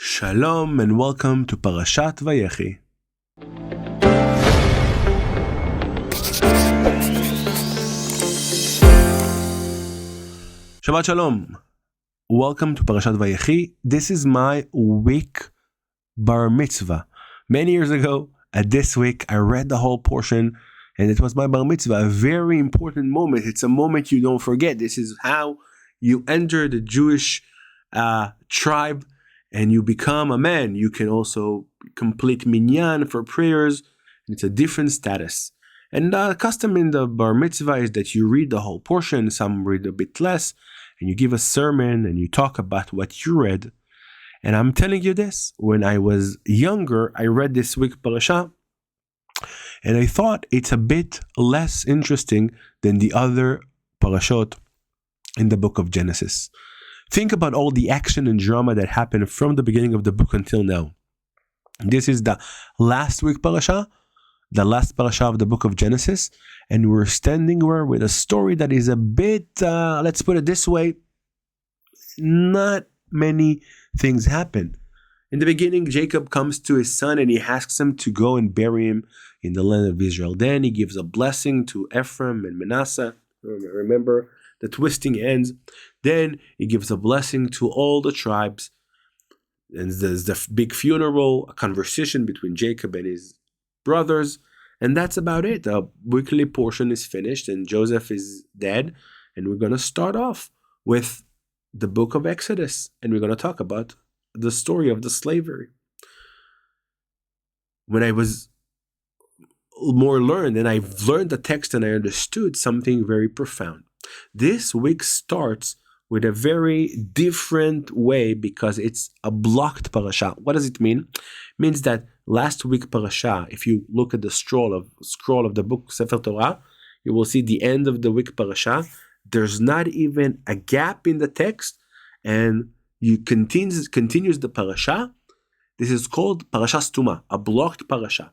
Shalom and welcome to Parashat VaYechi. Shabbat Shalom. Welcome to Parashat VaYechi. This is my week bar mitzvah. Many years ago, at this week, I read the whole portion and it was my bar mitzvah, a very important moment. It's a moment you don't forget. This is how you enter the Jewish tribe and you become a man. You can also complete minyan for prayers. It's a different status. And the custom in the bar mitzvah is that you read the whole portion, some read a bit less, and you give a sermon and you talk about what you read. And I'm telling you this, when I was younger, I read this week parasha, and I thought it's a bit less interesting than the other parashot in the book of Genesis. Think about all the action and drama that happened from the beginning of the book until now. This is the last week parasha, the last parasha of the book of Genesis, and we're standing here with a story that is a bit, let's put it this way, not many things happen. In the beginning, Jacob comes to his son and he asks him to go and bury him in the land of Israel. Then he gives a blessing to Ephraim and Manasseh. Remember the twisting ends. Then he gives a blessing to all the tribes. And there's the big funeral, a conversation between Jacob and his brothers. And that's about it. The weekly portion is finished and Joseph is dead. And we're going to start off with the book of Exodus. And we're going to talk about the story of the slavery. When I was more learned and I've learned the text and I understood something very profound. This week starts with a very different way because it's a blocked parasha. What does it mean? It means that last week parasha, if you look at the scroll of the book Sefer Torah, you will see the end of the week parasha. There's not even a gap in the text, and you continues the parasha. This is called parasha stuma, a blocked parasha.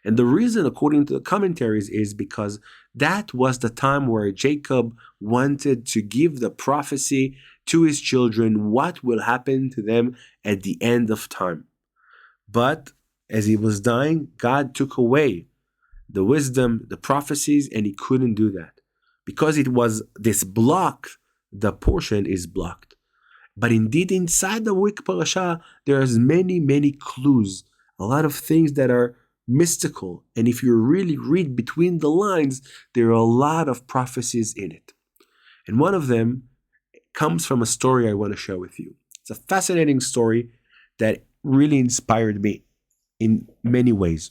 And the reason, according to the commentaries, is because that was the time where Jacob wanted to give the prophecy to his children, what will happen to them at the end of time. But as he was dying, God took away the wisdom, the prophecies, and he couldn't do that. Because it was this block, the portion is blocked. But indeed, inside the week parasha, there's many clues, a lot of things that are mystical, and if you really read between the lines, there are a lot of prophecies in it. And one of them comes from a story I want to share with you. It's a fascinating story that really inspired me in many ways.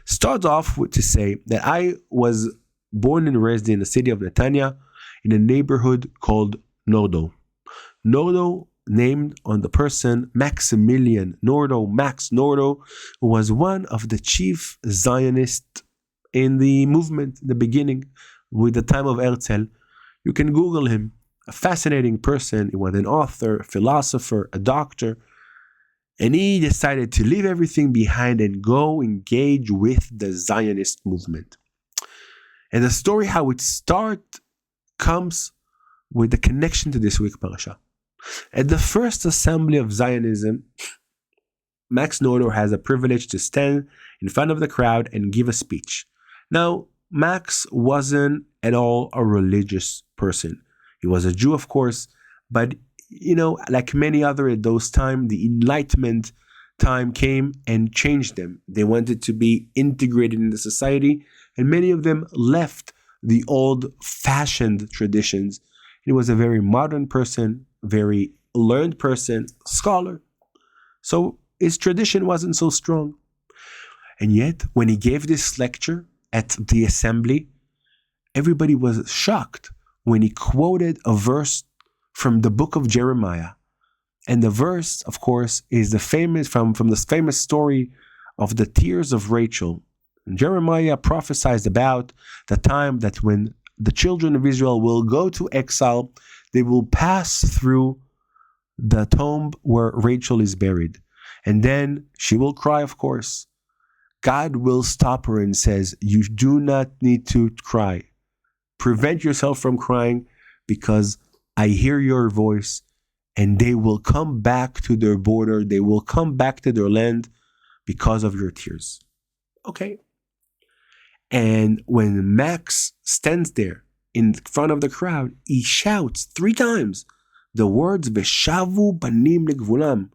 Start off with to say that I was born and raised in the city of Netanya in a neighborhood called Nordo. Nordo, named on the person Maximilian Nordo, Max Nordo, who was one of the chief Zionists in the movement in the beginning, with the time of Herzl. You can Google him. A fascinating person. He was an author, a philosopher, a doctor, and he decided to leave everything behind and go engage with the Zionist movement. And the story how it starts comes with the connection to this week parasha. At the first assembly of Zionism, Max Nordo has a privilege to stand in front of the crowd and give a speech. Now, Max wasn't at all a religious person. He was a Jew, of course, but, like many other at those times, the Enlightenment time came and changed them. They wanted to be integrated in the society, and many of them left the old-fashioned traditions. He was a very modern person, very learned person, scholar. So his tradition wasn't so strong. And yet, when he gave this lecture at the assembly, everybody was shocked when he quoted a verse from the book of Jeremiah. And the verse, of course, is the famous from the famous story of the tears of Rachel. And Jeremiah prophesied about the time that when the children of Israel will go to exile, they will pass through the tomb where Rachel is buried. And then she will cry, of course. God will stop her and says, you do not need to cry. Prevent yourself from crying because I hear your voice and they will come back to their border, they will come back to their land because of your tears. Okay. And when Max stands there in front of the crowd, he shouts 3 times the words Veshavu banim legvulam,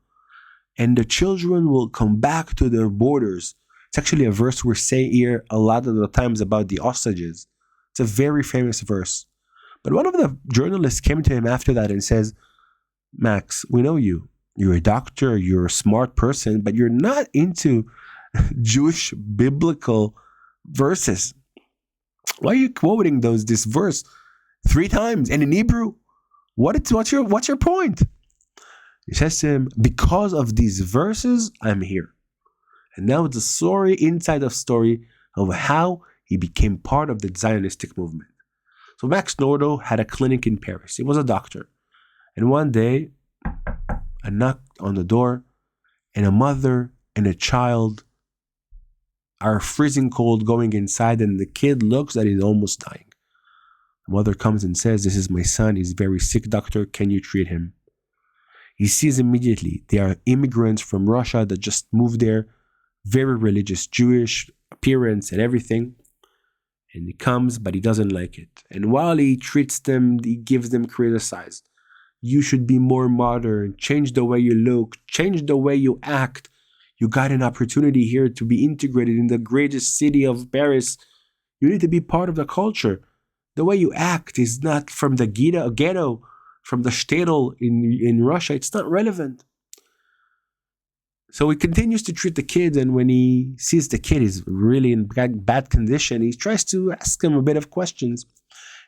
and the children will come back to their borders. It's actually a verse we say here a lot of the times about the hostages. It's a very famous verse. But one of the journalists came to him after that and says, Max, we know you. You're a doctor, you're a smart person, but you're not into Jewish biblical verses. Why are you quoting this verse 3 times and in Hebrew? What's your point? He says to him, because of these verses, I'm here. And now it's a story inside a story of how he became part of the Zionistic movement. So Max Nordau had a clinic in Paris. He was a doctor. And one day, a knock on the door, and a mother and a child are freezing cold going inside, and the kid looks that he's almost dying. The mother comes and says, this is my son. He's very sick, doctor. Can you treat him? He sees immediately they are immigrants from Russia that just moved there, very religious, Jewish appearance and everything. And he comes, but he doesn't like it. And while he treats them, he gives them criticize. You should be more modern, change the way you look, change the way you act. You got an opportunity here to be integrated in the greatest city of Paris. You need to be part of the culture. The way you act is not from the ghetto, from the shtetl in Russia. It's not relevant. So he continues to treat the kid, and when he sees the kid is really in bad condition, he tries to ask him a bit of questions.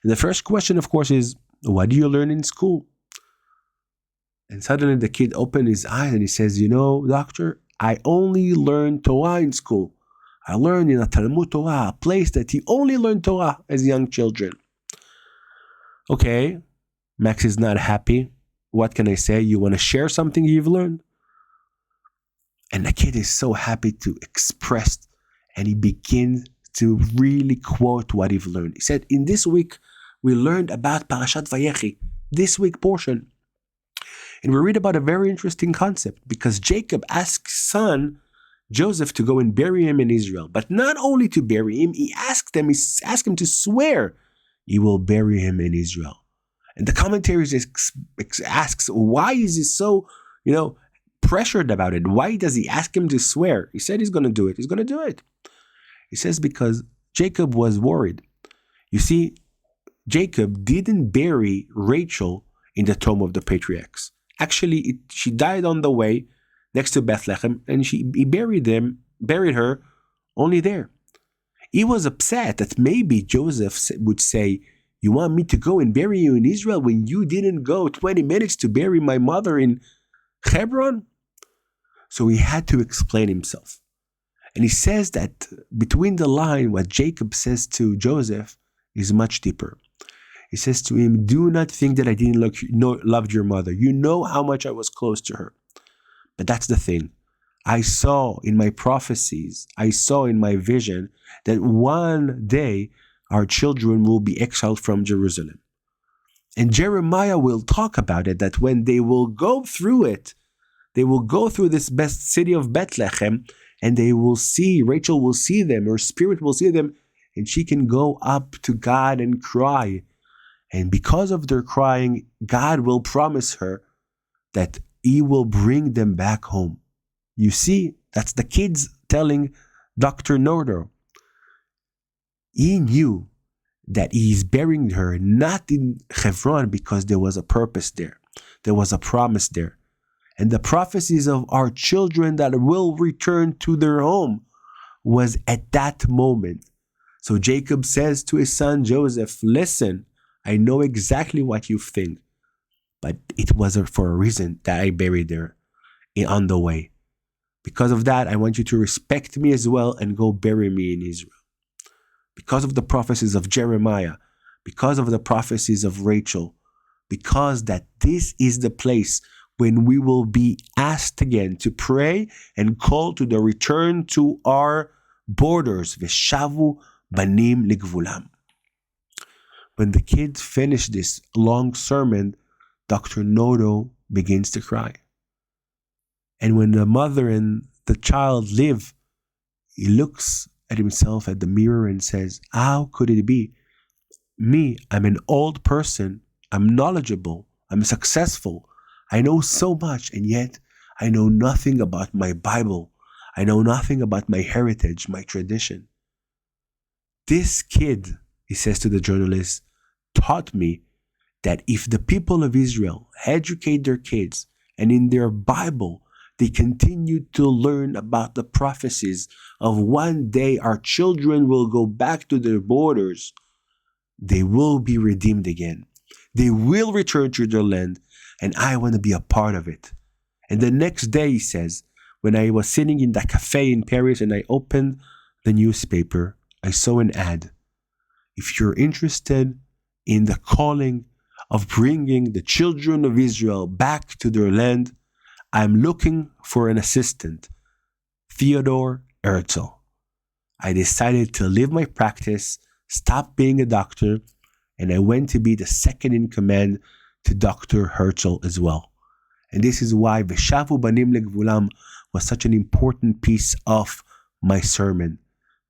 And the first question, of course, is, what do you learn in school? And suddenly the kid opened his eyes and he says, doctor, I only learned Torah in school. I learned in a Talmud Torah, a place that you only learn Torah as young children. Okay, Max is not happy. What can I say? You want to share something you've learned? And the kid is so happy to express, and he begins to really quote what he's learned. He said, in this week, we learned about Parashat VaYechi, this week portion. And we read about a very interesting concept, because Jacob asked son Joseph to go and bury him in Israel. But not only to bury him, he asked him to swear he will bury him in Israel. And the commentaries asks, why is he so, pressured about it? Why does he ask him to swear? He said he's going to do it. He's going to do it. He says because Jacob was worried. You see, Jacob didn't bury Rachel in the tomb of the patriarchs. Actually, she died on the way next to Bethlehem, and he buried her only there. He was upset that maybe Joseph would say, you want me to go and bury you in Israel when you didn't go 20 minutes to bury my mother in Hebron? So he had to explain himself. And he says that between the line, what Jacob says to Joseph is much deeper. He says to him, do not think that I didn't love your mother. You know how much I was close to her. But that's the thing. I saw in my prophecies, I saw in my vision that one day our children will be exiled from Jerusalem. And Jeremiah will talk about it, that when they will go through it, they will go through this best city of Bethlehem, and they will see, Rachel will see them, her spirit will see them, and she can go up to God and cry. And because of their crying, God will promise her that he will bring them back home. You see, that's the kids telling Dr. Nordau. He knew that he is burying her not in Hebron because there was a purpose there. There was a promise there. And the prophecies of our children that will return to their home was at that moment. So Jacob says to his son Joseph, listen, I know exactly what you think, but it was for a reason that I buried her on the way. Because of that, I want you to respect me as well and go bury me in Israel. Because of the prophecies of Jeremiah, because of the prophecies of Rachel, because that this is the place when we will be asked again to pray and call to the return to our borders. Veshavu banim ligvulam. When the kids finished this long sermon, Dr. Nodo begins to cry. And when the mother and the child live, he looks at himself at the mirror and says, how could it be? Me, I'm an old person, I'm knowledgeable, I'm successful, I know so much, and yet I know nothing about my Bible. I know nothing about my heritage, my tradition. This kid, he says to the journalist, taught me that if the people of Israel educate their kids and in their Bible they continue to learn about the prophecies of one day our children will go back to their borders, they will be redeemed again. They will return to their land, and I want to be a part of it. And the next day, he says, when I was sitting in that cafe in Paris and I opened the newspaper, I saw an ad. If you're interested in the calling of bringing the children of Israel back to their land, I'm looking for an assistant, Theodore Herzl. I decided to leave my practice, stop being a doctor, and I went to be the second in command to Dr. Herzl as well. And this is why V'shavu banim legvulam was such an important piece of my sermon.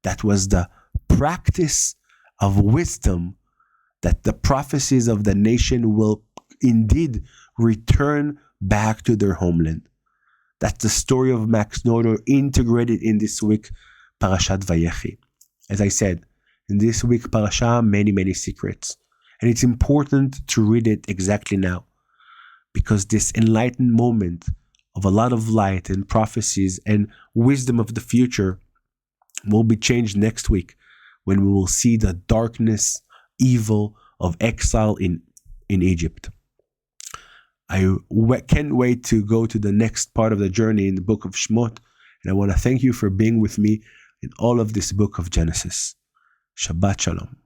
That was the practice of wisdom, that the prophecies of the nation will indeed return back to their homeland. That's the story of Max Noder integrated in this week Parashat VaYechi. As I said, in this week Parasha, many secrets. And it's important to read it exactly now, because this enlightened moment of a lot of light and prophecies and wisdom of the future will be changed next week, when we will see the darkness, evil of exile in Egypt. I can't wait to go to the next part of the journey in the book of Shmot, and I want to thank you for being with me in all of this book of Genesis. Shabbat Shalom.